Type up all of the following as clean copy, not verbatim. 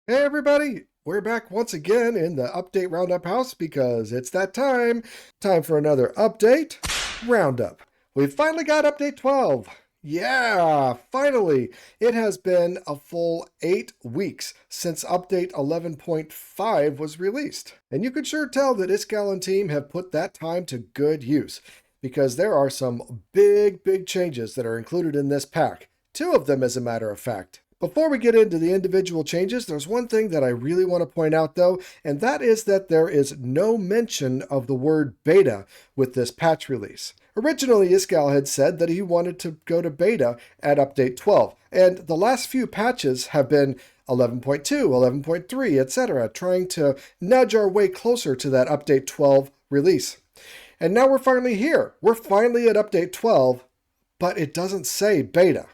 Hey everybody, we're back once again in the Update Roundup house because it's that time. Time for another update, Roundup. We've finally got update 12. Yeah, finally. It has been a full 8 weeks since update 11.5 was released. And you can sure tell that Iskall and team have put that time to good use because there are some big changes that are included in this pack. 2 of them, as a matter of fact. Before we get into the individual changes, there's one thing that I really want to point out though, and that is that there is no mention of the word beta with this patch release. Originally, Iskall had said that he wanted to go to beta at update 12, and the last few patches have been 11.2, 11.3, etc., trying to nudge our way closer to that update 12 release. And now we're finally here. We're finally at update 12, but it doesn't say beta.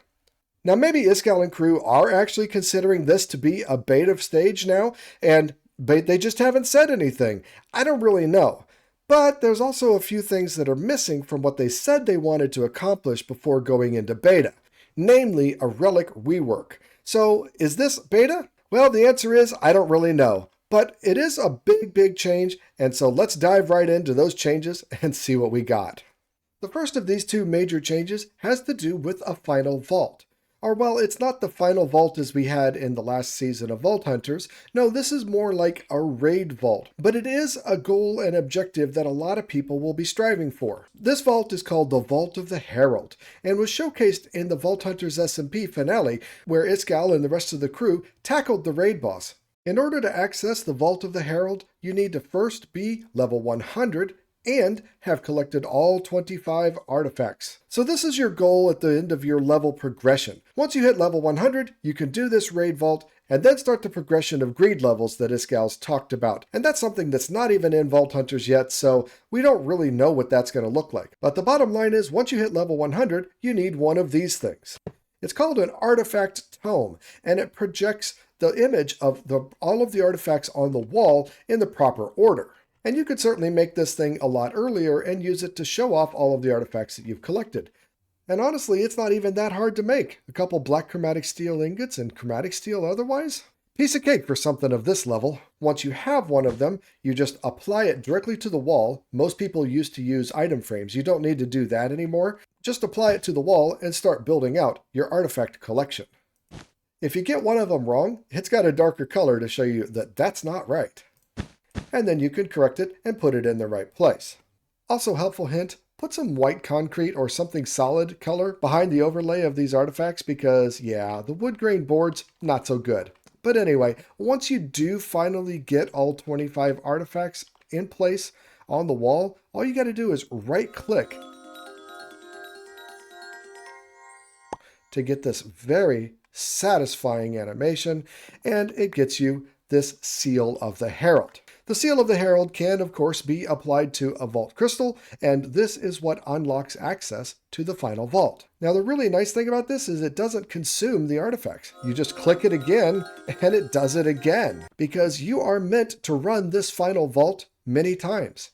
Now, maybe Iskall and crew are actually considering this to be a beta stage now, and they just haven't said anything. I don't really know. But there's also a few things that are missing from what they said they wanted to accomplish before going into beta, namely a relic rework. So, is this beta? Well, the answer is I don't really know. But it is a big change, and so let's dive right into those changes and see what we got. The first of these 2 major changes has to do with a final vault. Or, well, it's not the final vault as we had in the last season of Vault Hunters. No, this is more like a raid vault. But it is a goal and objective that a lot of people will be striving for. This vault is called the Vault of the Herald, and was showcased in the Vault Hunters SMP finale, where Iskall and the rest of the crew tackled the raid boss. In order to access the Vault of the Herald, you need to first be level 100 and have collected all 25 artifacts. So this is your goal at the end of your level progression. Once you hit level 100, you can do this raid vault and then start the progression of greed levels that Iskall's talked about. And that's something that's not even in Vault Hunters yet, so we don't really know what that's going to look like. But the bottom line is, once you hit level 100, you need one of these things. It's called an artifact tome, and it projects the image of all of the artifacts on the wall in the proper order. And you could certainly make this thing a lot earlier and use it to show off all of the artifacts that you've collected. And honestly, it's not even that hard to make. A couple black chromatic steel ingots and chromatic steel otherwise. Piece of cake for something of this level. Once you have one of them, you just apply it directly to the wall. Most people used to use item frames. You don't need to do that anymore. Just apply it to the wall and start building out your artifact collection. If you get one of them wrong, it's got a darker color to show you that that's not right. And then you can correct it and put it in the right place. Also, helpful hint, put some white concrete or something solid color behind the overlay of these artifacts because, yeah, the wood grain boards, not so good. But anyway, once you do finally get all 25 artifacts in place on the wall, all you got to do is right-click to get this very satisfying animation, and it gets you this Seal of the Herald. The Seal of the Herald can, of course, be applied to a vault crystal, and this is what unlocks access to the final vault. Now, the really nice thing about this is it doesn't consume the artifacts. You just click it again, and it does it again, because you are meant to run this final vault many times.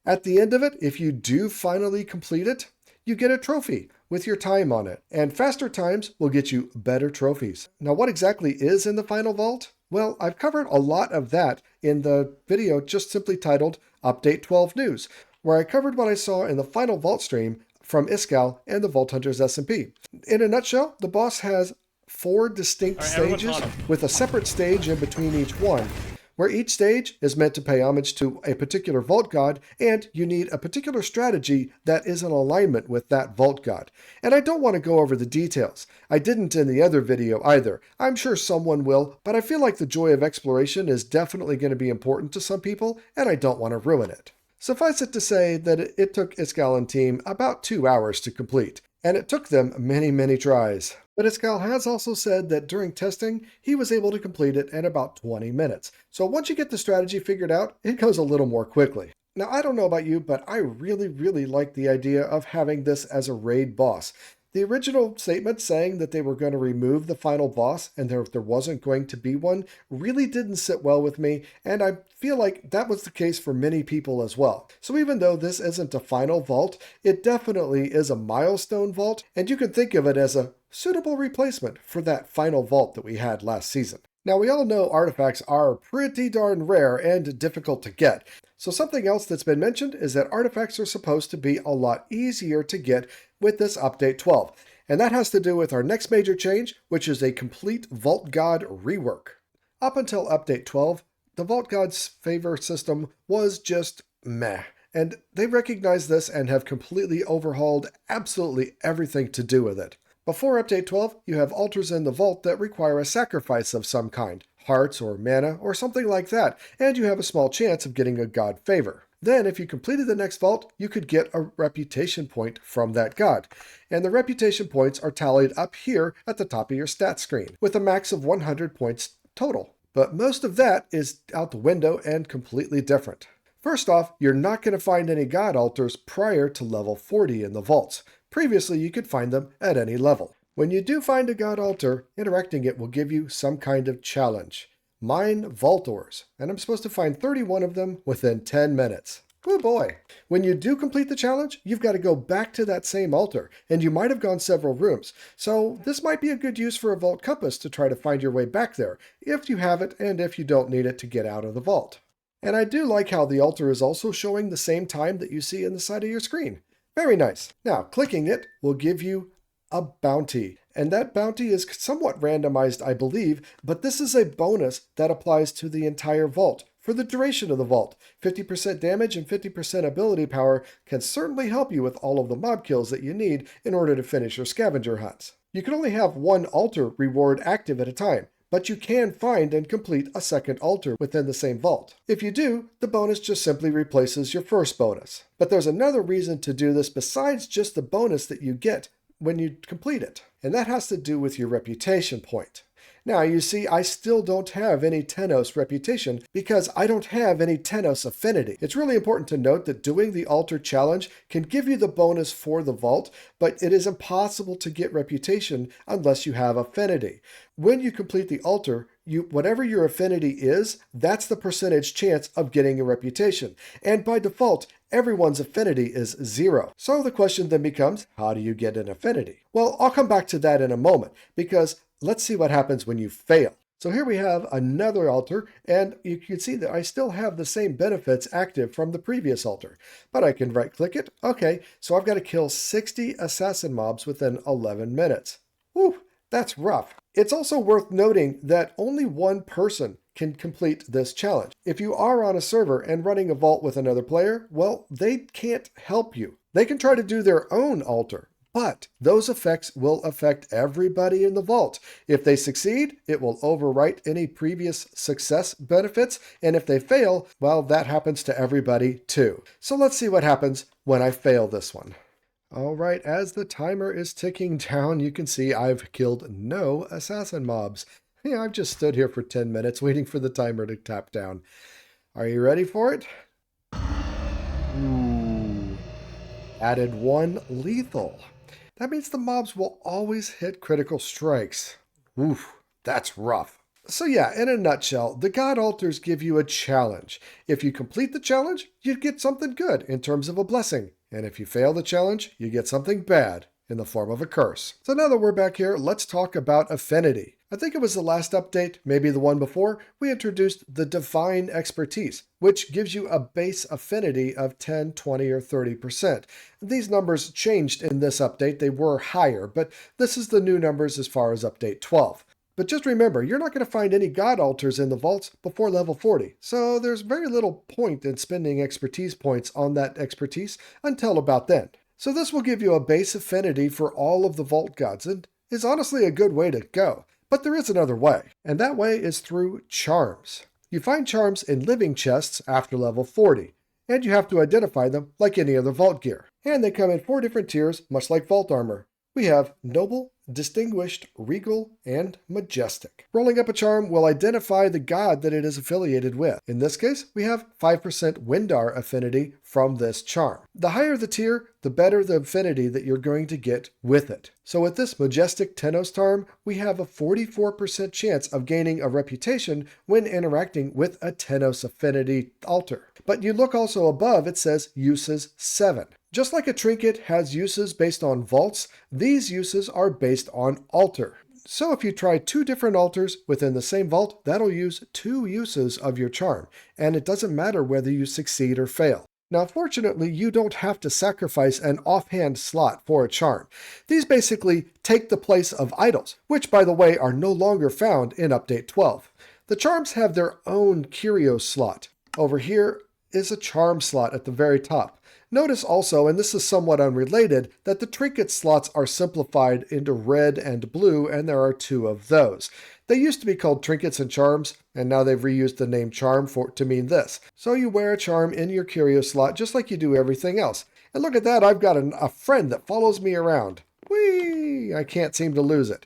At the end of it, if you do finally complete it, you get a trophy with your time on it, and faster times will get you better trophies. Now, what exactly is in the final vault? Well, I've covered a lot of that in the video just simply titled Update 12 News, where I covered what I saw in the final vault stream from Iskall and the Vault Hunters SMP. In a nutshell, the boss has 4 distinct stages with a separate stage in between each one, where each stage is meant to pay homage to a particular vault god, and you need a particular strategy that is in alignment with that vault god. And I don't want to go over the details. I didn't in the other video either. I'm sure someone will, but I feel like the joy of exploration is definitely going to be important to some people, and I don't want to ruin it. Suffice it to say that it took Iskall and team about 2 hours to complete, and it took them many tries. But Iskall has also said that during testing, he was able to complete it in about 20 minutes. So once you get the strategy figured out, it goes a little more quickly. Now, I don't know about you, but I really like the idea of having this as a raid boss. The original statement saying that they were going to remove the final boss and there wasn't going to be one really didn't sit well with me, and I feel like that was the case for many people as well. So even though this isn't a final vault, it definitely is a milestone vault, and you can think of it as a suitable replacement for that final vault that we had last season. Now, we all know artifacts are pretty darn rare and difficult to get. So something else that's been mentioned is that artifacts are supposed to be a lot easier to get with this update 12. And that has to do with our next major change, which is a complete Vault God rework. Up until update 12, the Vault God's favor system was just meh. And they recognize this and have completely overhauled absolutely everything to do with it. Before update 12, you have altars in the vault that require a sacrifice of some kind, hearts or mana or something like that, and you have a small chance of getting a god favor. Then, if you completed the next vault, you could get a reputation point from that god. And the reputation points are tallied up here at the top of your stat screen, with a max of 100 points total. But most of that is out the window and completely different. First off, you're not going to find any god altars prior to level 40 in the vaults. Previously, you could find them at any level. When you do find a god altar, interacting it will give you some kind of challenge. Mine vault ores, and I'm supposed to find 31 of them within 10 minutes. Oh boy. When you do complete the challenge, you've got to go back to that same altar, and you might have gone several rooms. So this might be a good use for a vault compass to try to find your way back there, if you have it and if you don't need it to get out of the vault. And I do like how the altar is also showing the same time that you see in the side of your screen. Very nice. Now, clicking it will give you a bounty. And that bounty is somewhat randomized, I believe, but this is a bonus that applies to the entire vault for the duration of the vault. 50% damage and 50% ability power can certainly help you with all of the mob kills that you need in order to finish your scavenger hunts. You can only have one altar reward active at a time, but you can find and complete a second altar within the same vault. If you do, the bonus just simply replaces your first bonus. But there's another reason to do this besides just the bonus that you get when you complete it, and that has to do with your reputation point. Now, you see, I still don't have any Tenos reputation because I don't have any Tenos affinity. It's really important to note that doing the altar challenge can give you the bonus for the vault, but it is impossible to get reputation unless you have affinity. When you complete the altar, whatever your affinity is, that's the percentage chance of getting a reputation. And by default, everyone's affinity is 0. So the question then becomes, how do you get an affinity? Well, I'll come back to that in a moment, because let's see what happens when you fail. So here we have another altar, and you can see that I still have the same benefits active from the previous altar. But I can right-click it. Okay, so I've got to kill 60 assassin mobs within 11 minutes. Whew, that's rough. It's also worth noting that only one person can complete this challenge. If you are on a server and running a vault with another player, well, they can't help you. They can try to do their own altar, but those effects will affect everybody in the vault. If they succeed, it will overwrite any previous success benefits, and if they fail, well, that happens to everybody too. So let's see what happens when I fail this one. All right, as the timer is ticking down, you can see I've killed no assassin mobs. Yeah, I've just stood here for 10 minutes waiting for the timer to tap down. Are you ready for it? Ooh. Added 1 lethal. That means the mobs will always hit critical strikes. Oof, that's rough. So yeah, in a nutshell, the God Altars give you a challenge. If you complete the challenge, you get something good in terms of a blessing. And if you fail the challenge, you get something bad in the form of a curse. So now that we're back here, let's talk about Affinity. I think it was the last update, maybe the one before, we introduced the Divine Expertise, which gives you a base affinity of 10, 20, or 30%. These numbers changed in this update. They were higher, but this is the new numbers as far as update 12. But just remember, you're not going to find any God Altars in the vaults before level 40, so there's very little point in spending expertise points on that expertise until about then. So this will give you a base affinity for all of the vault gods, and is honestly a good way to go. But there is another way, and that way is through charms. You find charms in living chests after level 40, and you have to identify them like any other vault gear. And they come in 4 different tiers, much like vault armor. We have Noble, Distinguished, Regal, and Majestic. Rolling up a charm will identify the god that it is affiliated with. In this case, we have 5% Windar affinity from this charm. The higher the tier, the better the affinity that you're going to get with it. So with this Majestic Tenos charm, we have a 44% chance of gaining a reputation when interacting with a Tenos affinity altar. But you look also above, it says uses 7. Just like a trinket has uses based on vaults, these uses are based on altar. So if you try 2 different altars within the same vault, that'll use 2 uses of your charm, and it doesn't matter whether you succeed or fail. Now, fortunately, you don't have to sacrifice an offhand slot for a charm. These basically take the place of idols, which, by the way, are no longer found in Update 12. The charms have their own curio slot. Over here is a charm slot at the very top. Notice also, and this is somewhat unrelated, that the trinket slots are simplified into red and blue, and there are 2 of those. They used to be called trinkets and charms, and now they've reused the name charm to mean this. So you wear a charm in your curio slot just like you do everything else. And look at that, I've got a friend that follows me around. Whee! I can't seem to lose it.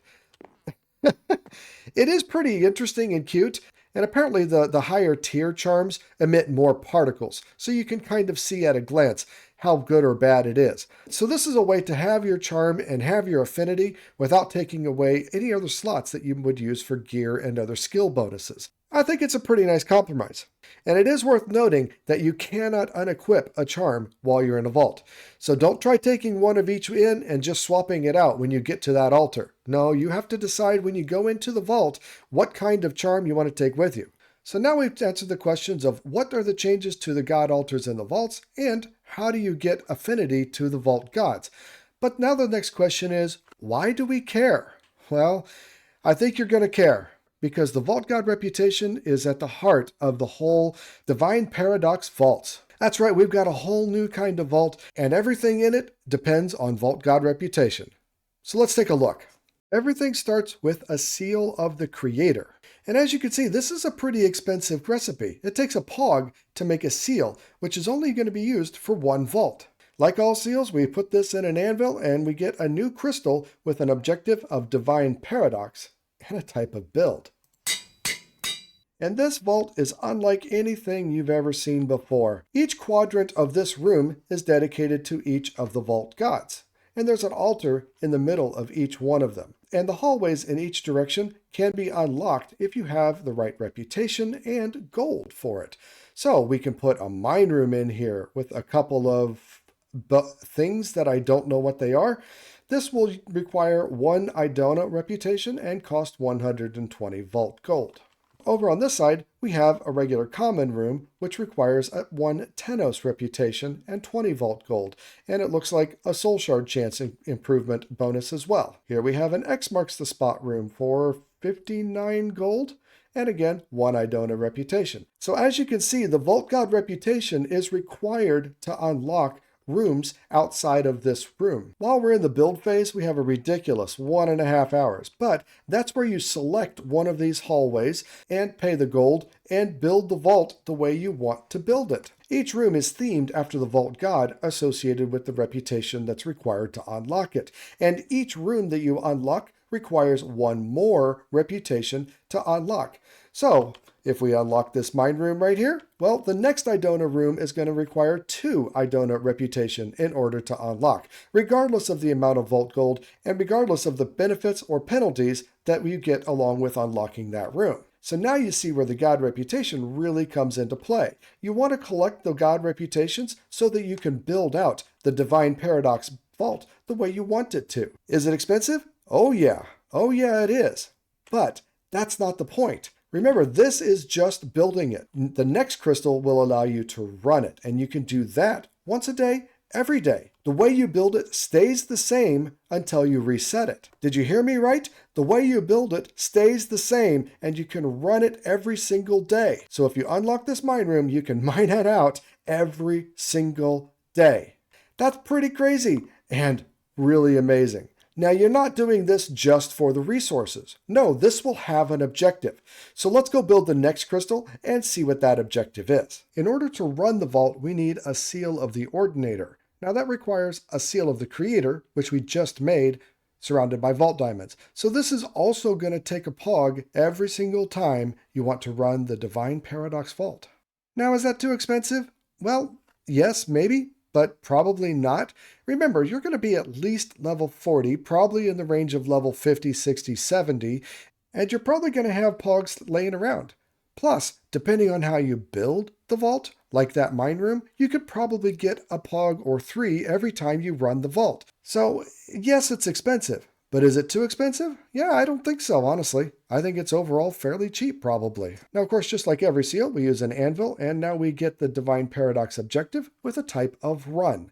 It is pretty interesting and cute. And apparently the higher tier charms emit more particles, so you can kind of see at a glance how good or bad it is. So this is a way to have your charm and have your affinity without taking away any other slots that you would use for gear and other skill bonuses. I think it's a pretty nice compromise. And it is worth noting that you cannot unequip a charm while you're in a vault. So don't try taking one of each in and just swapping it out when you get to that altar. No, you have to decide when you go into the vault what kind of charm you want to take with you. So now we've answered the questions of what are the changes to the god altars in the vaults and how do you get affinity to the vault gods. But now the next question is, why do we care? Well, I think you're going to care, because the Vault God reputation is at the heart of the whole Divine Paradox vaults. That's right, we've got a whole new kind of vault, and everything in it depends on Vault God reputation. So let's take a look. Everything starts with a seal of the creator. And as you can see, this is a pretty expensive recipe. It takes a pog to make a seal, which is only going to be used for one vault. Like all seals, we put this in an anvil and we get a new crystal with an objective of Divine Paradox and a type of build. And this vault is unlike anything you've ever seen before. Each quadrant of this room is dedicated to each of the vault gods. And there's an altar in the middle of each one of them. And the hallways in each direction can be unlocked if you have the right reputation and gold for it. So we can put a mine room in here with a couple of things that I don't know what they are. This will require 1 Idona reputation and cost 120 vault gold. Over on this side, we have a regular common room, which requires a 1 Tenos reputation and 20 vault gold, and it looks like a soul shard chance improvement bonus as well. Here we have an X marks the spot room for 59 gold, and again, 1 Idona reputation. So as you can see, the Vault God reputation is required to unlock rooms outside of this room. While we're in the build phase, we have a ridiculous 1.5 hours, but that's where you select one of these hallways and pay the gold and build the vault the way you want to build it. Each room is themed after the vault god associated with the reputation that's required to unlock it, and each room that you unlock requires 1 more reputation to unlock. So if we unlock this mine room right here, well, the next Idona room is going to require 2 Idona reputation in order to unlock, regardless of the amount of vault gold and regardless of the benefits or penalties that you get along with unlocking that room. So now you see where the god reputation really comes into play. You want to collect the god reputations so that you can build out the Divine Paradox vault the way you want it to. Is it expensive? Oh yeah. Oh yeah, it is. But that's not the point. Remember, this is just building it. The next crystal will allow you to run it, and you can do that once a day, every day. The way you build it stays the same until you reset it. Did you hear me right? The way you build it stays the same, and you can run it every single day. So if you unlock this mine room, you can mine it out every single day. That's pretty crazy and really amazing. Now, you're not doing this just for the resources. No, this will have an objective. So let's go build the next crystal and see what that objective is. In order to run the vault, we need a seal of the Ordinator. Now that requires a seal of the Creator, which we just made, surrounded by vault diamonds. So this is also going to take a pog every single time you want to run the Divine Paradox vault. Now, is that too expensive? Well, yes, maybe, but probably not. Remember, you're going to be at least level 40, probably in the range of level 50, 60, 70, and you're probably going to have pogs laying around. Plus, depending on how you build the vault, like that mine room, you could probably get a pog or 3 every time you run the vault. So, yes, it's expensive, But is it too expensive? Yeah, I don't think so, honestly. I think it's overall fairly cheap, probably. Now, of course, just like every seal, we use an anvil, and now we get the Divine Paradox objective with a type of run.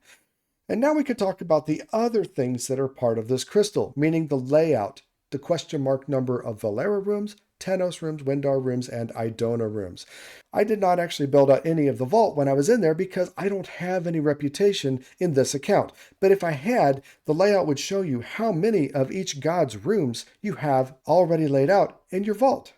And now we could talk about the other things that are part of this crystal, meaning the layout, the question mark number of Valera rooms, Tenos rooms, Windar rooms, and Idona rooms. I did not actually build out any of the vault when I was in there because I don't have any reputation in this account. But if I had, the layout would show you how many of each god's rooms you have already laid out in your vault.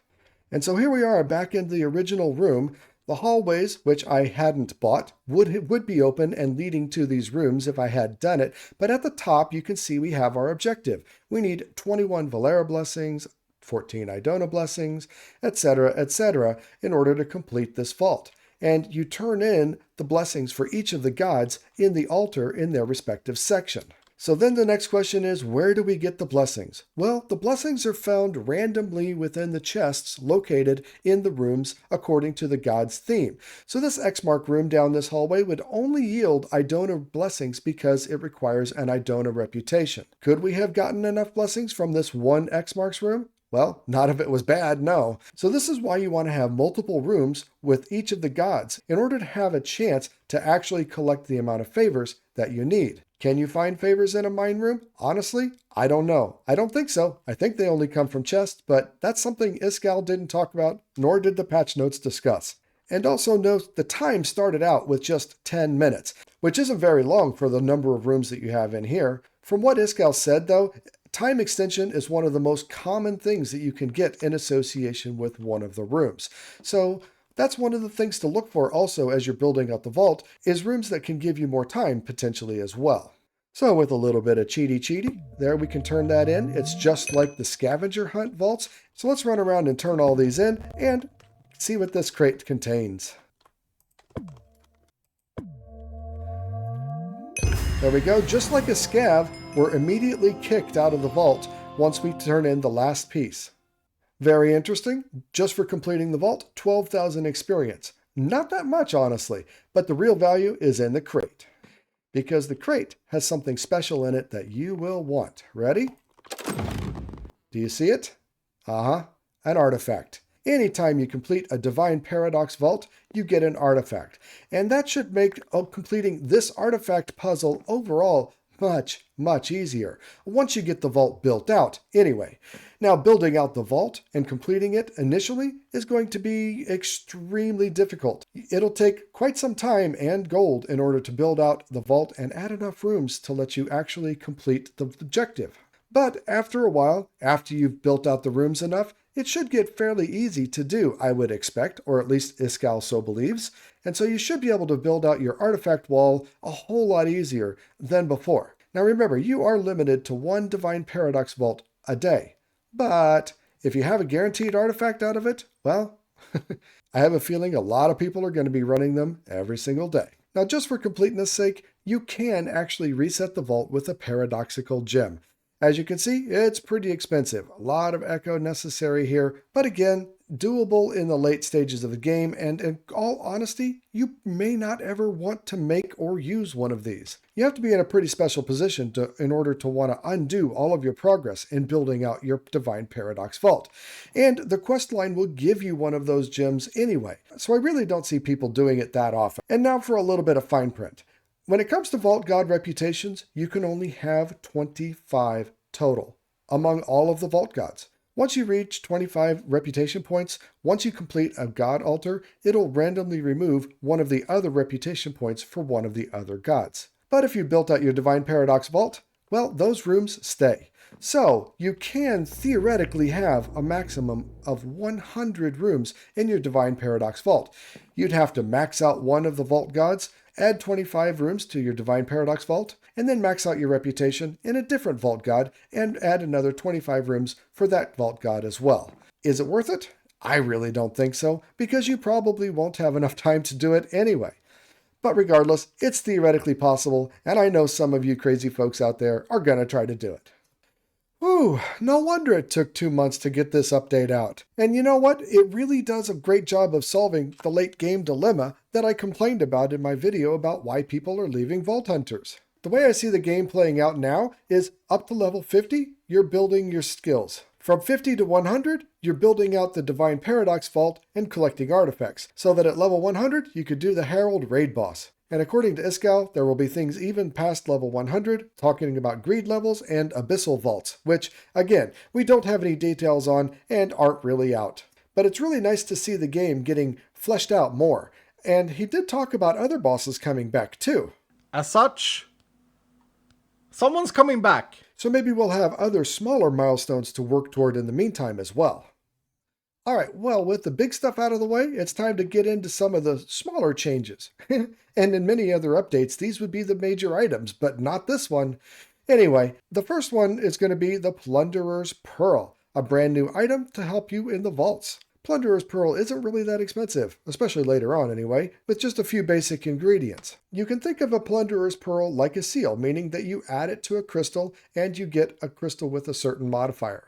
And so here we are back in the original room. The hallways, which I hadn't bought, would be open and leading to these rooms if I had done it. But at the top, you can see we have our objective. We need 21 Valera blessings, 14 Idona blessings, etc., in order to complete this vault. And you turn in the blessings for each of the gods in the altar in their respective section. So then the next question is, where do we get the blessings? Well, the blessings are found randomly within the chests located in the rooms according to the god's theme. So this X-mark room down this hallway would only yield Idona blessings because it requires an Idona reputation. Could we have gotten enough blessings from this one X-marks room? Well, not if it was bad, no. So this is why you want to have multiple rooms with each of the gods in order to have a chance to actually collect the amount of favors that you need. Can you find favors in a mine room? Honestly, I don't know. I don't think so. I think they only come from chests, but that's something Iskall didn't talk about, nor did the patch notes discuss. And also note the time started out with just 10 minutes, which isn't very long for the number of rooms that you have in here. From what Iskall said, though, time extension is one of the most common things that you can get in association with one of the rooms. So that's one of the things to look for also as you're building out the vault, is rooms that can give you more time potentially as well. So with a little bit of cheaty, there we can turn that in. It's just like the scavenger hunt vaults. So let's run around and turn all these in and see what this crate contains. There we go. Just like a scav, we're immediately kicked out of the vault once we turn in the last piece. Very interesting. Just for completing the vault, 12,000 experience. Not that much, honestly, but the real value is in the crate, because the crate has something special in it that you will want. Ready? Do you see it? An artifact. Anytime you complete a Divine Paradox vault, you get an artifact. And that should make completing this artifact puzzle overall much easier once you get the vault built out anyway. Now, building out the vault and completing it initially is going to be extremely difficult. It'll take quite some time and gold in order to build out the vault and add enough rooms to let you actually complete the objective. But after a while, after you've built out the rooms enough, it should get fairly easy to do, I would expect, or at least Iskall so believes. And so you should be able to build out your artifact wall a whole lot easier than before. Now remember, you are limited to one Divine Paradox vault a day. But if you have a guaranteed artifact out of it, well, I have a feeling a lot of people are going to be running them every single day. Now, just for completeness' sake, you can actually reset the vault with a Paradoxical Gem. As you can see, it's pretty expensive. A lot of echo necessary here, but again, doable in the late stages of the game, and in all honesty, you may not ever want to make or use one of these. You have to be in a pretty special position in order to want to undo all of your progress in building out your Divine Paradox Vault. And the quest line will give you one of those gems anyway, so I really don't see people doing it that often. And now for a little bit of fine print. When it comes to Vault God reputations, you can only have 25 total among all of the Vault Gods. Once you reach 25 reputation points, once you complete a God altar, it'll randomly remove one of the other reputation points for one of the other gods. But if you built out your Divine Paradox Vault, well, those rooms stay. So you can theoretically have a maximum of 100 rooms in your Divine Paradox Vault. You'd have to max out one of the Vault Gods, add 25 rooms to your Divine Paradox Vault, and then max out your reputation in a different Vault God and add another 25 rooms for that Vault God as well. Is it worth it? I really don't think so, because you probably won't have enough time to do it anyway. But regardless, it's theoretically possible, and I know some of you crazy folks out there are going to try to do it. Whew, no wonder it took 2 months to get this update out. And you know what? It really does a great job of solving the late game dilemma that I complained about in my video about why people are leaving Vault Hunters. The way I see the game playing out now is up to level 50, you're building your skills. From 50 to 100, you're building out the Divine Paradox Vault and collecting artifacts, so that at level 100, you could do the Herald raid boss. And according to Iskall, there will be things even past level 100, talking about greed levels and abyssal vaults, which, again, we don't have any details on and aren't really out. But it's really nice to see the game getting fleshed out more. And he did talk about other bosses coming back too. As such, someone's coming back. So maybe we'll have other smaller milestones to work toward in the meantime as well. Alright, well, with the big stuff out of the way, it's time to get into some of the smaller changes. And in many other updates, these would be the major items, but not this one. Anyway, the first one is going to be the Plunderers Pearl, a brand new item to help you in the vaults. Plunderers Pearl isn't really that expensive, especially later on anyway, with just a few basic ingredients. You can think of a Plunderers Pearl like a seal, meaning that you add it to a crystal and you get a crystal with a certain modifier.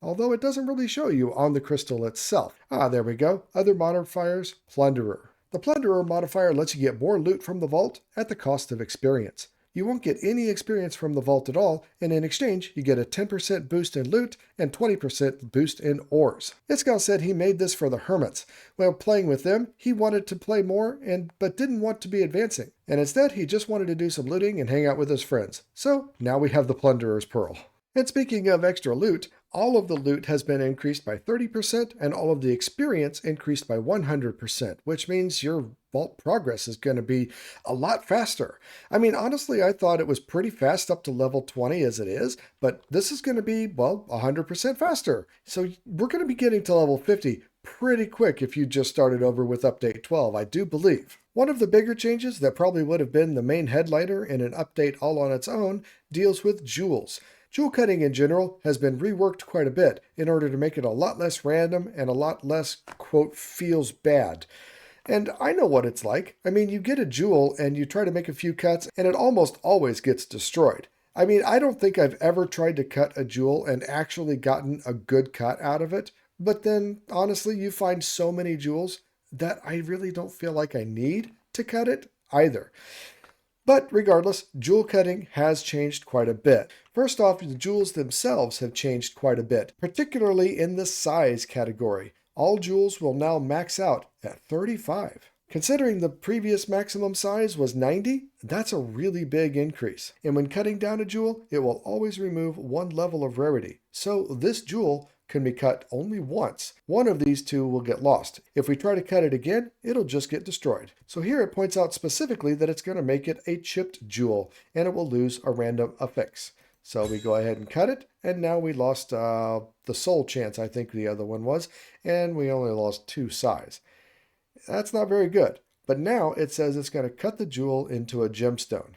Although it doesn't really show you on the crystal itself. There we go. Other modifiers, Plunderer. The Plunderer modifier lets you get more loot from the vault at the cost of experience. You won't get any experience from the vault at all, and in exchange, you get a 10% boost in loot and 20% boost in ores. Iskall said he made this for the hermits. While playing with them, he wanted to play more, but didn't want to be advancing. And instead, he just wanted to do some looting and hang out with his friends. So, now we have the Plunderer's Pearl. And speaking of extra loot, all of the loot has been increased by 30% and all of the experience increased by 100%, which means your vault progress is going to be a lot faster. I mean, honestly, I thought it was pretty fast up to level 20 as it is, but this is going to be, well, 100% faster. So we're going to be getting to level 50 pretty quick if you just started over with update 12, I do believe. One of the bigger changes that probably would have been the main headliner in an update all on its own deals with jewels. Jewel cutting in general has been reworked quite a bit in order to make it a lot less random and a lot less, quote, feels bad. And I know what it's like. I mean, you get a jewel and you try to make a few cuts and it almost always gets destroyed. I mean, I don't think I've ever tried to cut a jewel and actually gotten a good cut out of it. But then, honestly, you find so many jewels that I really don't feel like I need to cut it either. But regardless, jewel cutting has changed quite a bit. First off, the jewels themselves have changed quite a bit, particularly in the size category. All jewels will now max out at 35. Considering the previous maximum size was 90, that's a really big increase. And when cutting down a jewel, it will always remove one level of rarity. So this jewel can be cut only once. One of these two will get lost. If we try to cut it again, it'll just get destroyed. So here it points out specifically that it's going to make it a chipped jewel, and it will lose a random affix. So we go ahead and cut it, and now we lost the soul chance, I think the other one was, and we only lost 2 size. That's not very good. But now it says it's going to cut the jewel into a gemstone.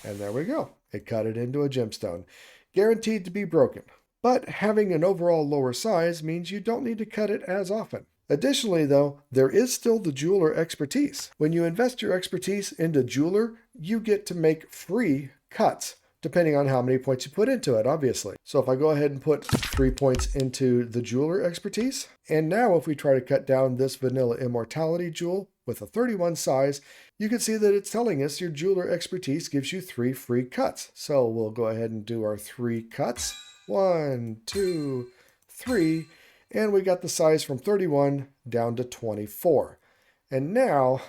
And there we go. It cut it into a gemstone. Guaranteed to be broken. But having an overall lower size means you don't need to cut it as often. Additionally, though, there is still the jeweler expertise. When you invest your expertise into jeweler, you get to make free cuts, depending on how many points you put into it, obviously. So if I go ahead and put 3 points into the jeweler expertise, and now if we try to cut down this vanilla immortality jewel with a 31 size, you can see that it's telling us your jeweler expertise gives you 3 free cuts. So we'll go ahead and do our 3 cuts. 1, 2, 3, and we got the size from 31 down to 24. And now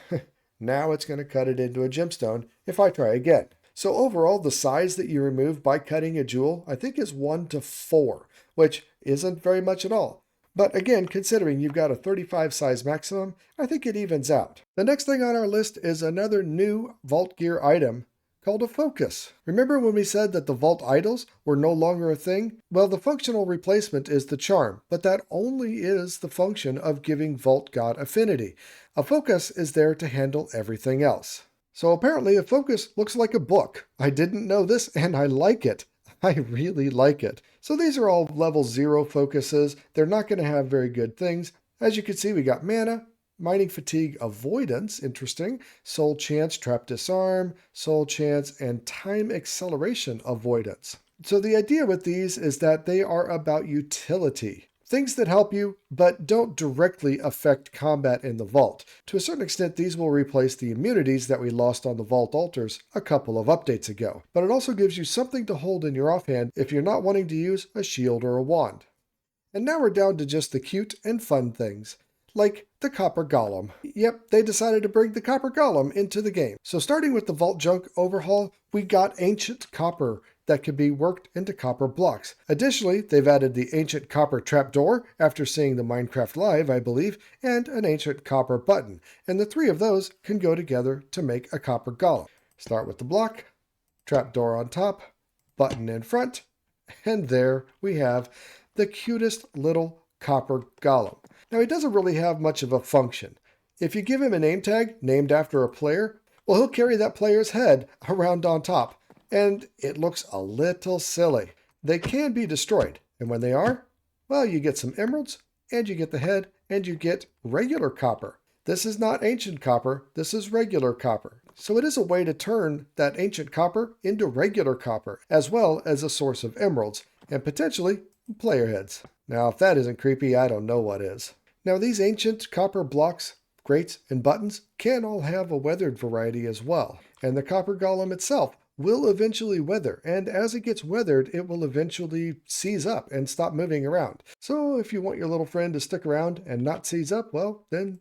it's going to cut it into a gemstone if I try again. So overall, the size that you remove by cutting a jewel, I think is 1 to 4, which isn't very much at all. But again, considering you've got a 35 size maximum, I think it evens out. The next thing on our list is another new Vault Gear item called a focus. Remember when we said that the Vault idols were no longer a thing? Well, the functional replacement is the charm, but that only is the function of giving Vault God affinity. A focus is there to handle everything else. So apparently a focus looks like a book. I didn't know this and I like it. I really like it. So these are all level 0 focuses. They're not going to have very good things. As you can see, we got mana, Mining Fatigue Avoidance, interesting, Soul Chance Trap Disarm, Soul Chance, and Time Acceleration Avoidance. So the idea with these is that they are about utility. Things that help you, but don't directly affect combat in the vault. To a certain extent, these will replace the immunities that we lost on the vault altars a couple of updates ago. But it also gives you something to hold in your offhand if you're not wanting to use a shield or a wand. And now we're down to just the cute and fun things, like the Copper Golem. Yep, they decided to bring the Copper Golem into the game. So starting with the Vault Junk overhaul, we got Ancient Copper that can be worked into copper blocks. Additionally, they've added the Ancient Copper Trapdoor, after seeing the Minecraft Live, I believe, and an Ancient Copper Button, and the three of those can go together to make a Copper Golem. Start with the block, trapdoor on top, button in front, and there we have the cutest little Copper Golem. Now, he doesn't really have much of a function. If you give him a name tag named after a player, well, he'll carry that player's head around on top, and it looks a little silly. They can be destroyed, and when they are, well, you get some emeralds, and you get the head, and you get regular copper. This is not ancient copper, this is regular copper. So it is a way to turn that ancient copper into regular copper, as well as a source of emeralds, and potentially player heads. Now, if that isn't creepy, I don't know what is. Now, these ancient copper blocks, grates, and buttons can all have a weathered variety as well, and the Copper Golem itself will eventually weather, and as it gets weathered, it will eventually seize up and stop moving around. So if you want your little friend to stick around and not seize up, well, then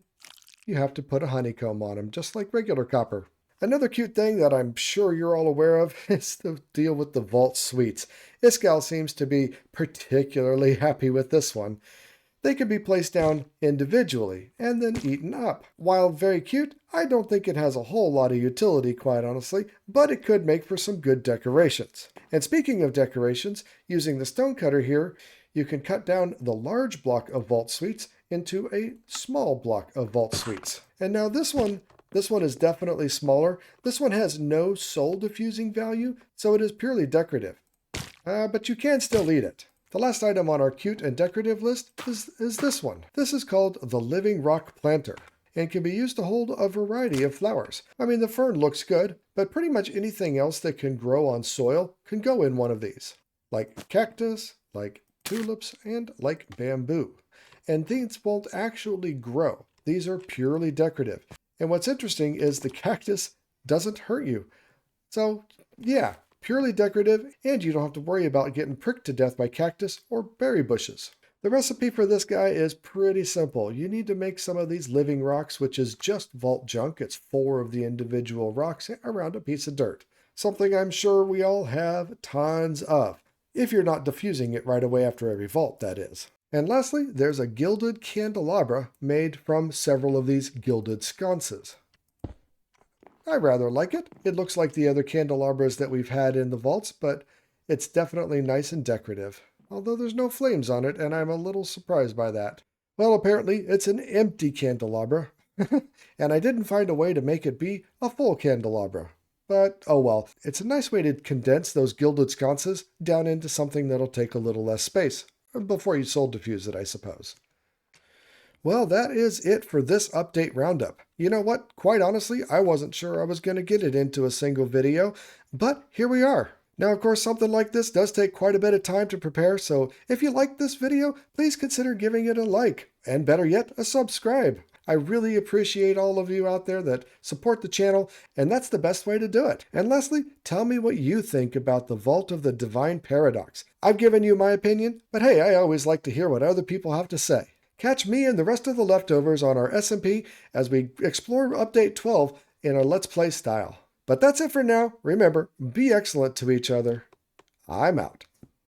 you have to put a honeycomb on him, just like regular copper. Another cute thing that I'm sure you're all aware of is the deal with the vault sweets. Iskall seems to be particularly happy with this one. They can be placed down individually and then eaten up. While very cute, I don't think it has a whole lot of utility, quite honestly, but it could make for some good decorations. And speaking of decorations, using the stonecutter here, you can cut down the large block of vault sweets into a small block of vault sweets. And now this one is definitely smaller. This one has no soul diffusing value, so it is purely decorative. But you can still eat it. The last item on our cute and decorative list is this one. This is called the Livingrock Planter and can be used to hold a variety of flowers. I mean, the fern looks good, but pretty much anything else that can grow on soil can go in one of these. Like cactus, like tulips, and like bamboo. And these won't actually grow. These are purely decorative. And what's interesting is the cactus doesn't hurt you. So, yeah. Purely decorative, and you don't have to worry about getting pricked to death by cactus or berry bushes. The recipe for this guy is pretty simple. You need to make some of these living rocks, which is just vault junk. It's 4 of the individual rocks around a piece of dirt. Something I'm sure we all have tons of. If you're not diffusing it right away after every vault, that is. And lastly, there's a gilded candelabra made from several of these gilded sconces. I rather like it. It looks like the other candelabras that we've had in the vaults, but it's definitely nice and decorative. Although there's no flames on it, and I'm a little surprised by that. Well, apparently it's an empty candelabra, and I didn't find a way to make it be a full candelabra. But, oh well, it's a nice way to condense those gilded sconces down into something that'll take a little less space, before you soul diffuse it, I suppose. Well, that is it for this update roundup. You know what? Quite honestly, I wasn't sure I was going to get it into a single video, but here we are. Now, of course, something like this does take quite a bit of time to prepare, so if you like this video, please consider giving it a like, and better yet, a subscribe. I really appreciate all of you out there that support the channel, and that's the best way to do it. And lastly, tell me what you think about the Vault of the Divine Paradox. I've given you my opinion, but hey, I always like to hear what other people have to say. Catch me and the rest of the leftovers on our SMP as we explore Update 12 in a Let's Play style. But that's it for now. Remember, be excellent to each other. I'm out.